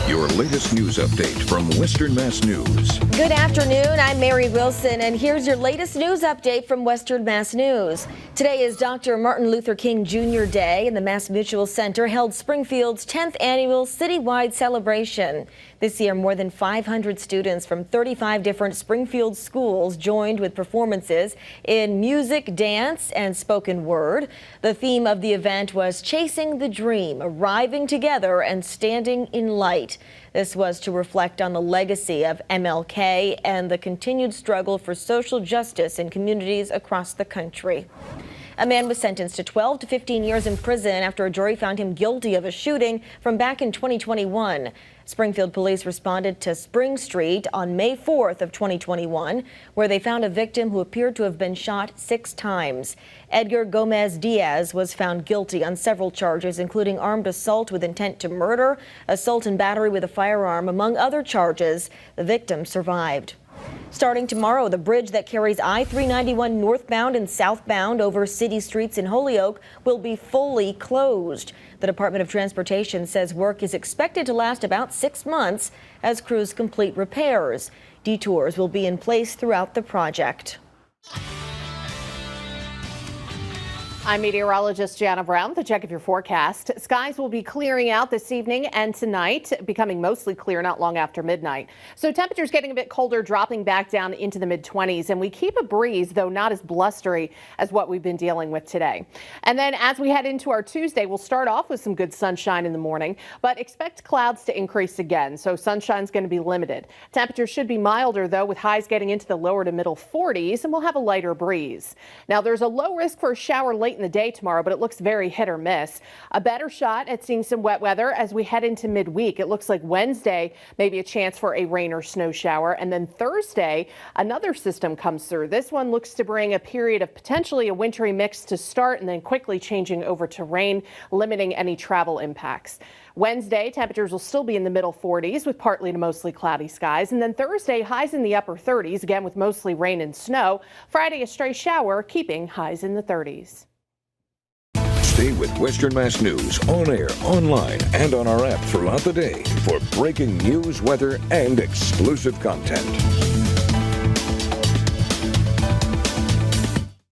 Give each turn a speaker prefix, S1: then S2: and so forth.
S1: Your latest news update from Western Mass News.
S2: Good afternoon. I'm Mary Wilson, and here's your latest news update from Western Mass News. Today is Dr. Martin Luther King Jr. Day, and the Mass Mutual Center held Springfield's 10th annual citywide celebration. This year, more than 500 students from 35 different Springfield schools joined with performances in music, dance, and spoken word. The theme of the event was Chasing the Dream, Arriving Together and Standing in Light. This was to reflect on the legacy of MLK and the continued struggle for social justice in communities across the country. A man was sentenced to 12 to 15 years in prison after a jury found him guilty of a shooting from back in 2021. Springfield police responded to Spring Street on May 4th of 2021, where they found a victim who appeared to have been shot 6 times. Edgar Gomez Diaz was found guilty on several charges, including armed assault with intent to murder, assault and battery with a firearm, among other charges. The victim survived. Starting tomorrow, the bridge that carries I-391 northbound and southbound over city streets in Holyoke will be fully closed. The Department of Transportation says work is expected to last about 6 months as crews complete repairs. Detours will be in place throughout the project.
S3: I'm meteorologist Jana Brown with a check of your forecast. Skies will be clearing out this evening and tonight, becoming mostly clear not long after midnight. So temperatures getting a bit colder, dropping back down into the mid-20s, and we keep a breeze, though not as blustery as what we've been dealing with today. And then as we head into our Tuesday, we'll start off with some good sunshine in the morning, but expect clouds to increase again. So sunshine's going to be limited. Temperatures should be milder, though, with highs getting into the lower to middle 40s, and we'll have a lighter breeze. Now, there's a low risk for a shower late in the day tomorrow, but it looks very hit or miss. A better shot at seeing some wet weather as we head into midweek. It looks like Wednesday, maybe a chance for a rain or snow shower. And then Thursday, another system comes through. This one looks to bring a period of potentially a wintry mix to start and then quickly changing over to rain, limiting any travel impacts. Wednesday, temperatures will still be in the middle 40s with partly to mostly cloudy skies. And then Thursday, highs in the upper 30s, again with mostly rain and snow. Friday, a stray shower, keeping highs in the 30s.
S1: Stay with Western Mass News on air, online, and on our app throughout the day for breaking news, weather, and exclusive content.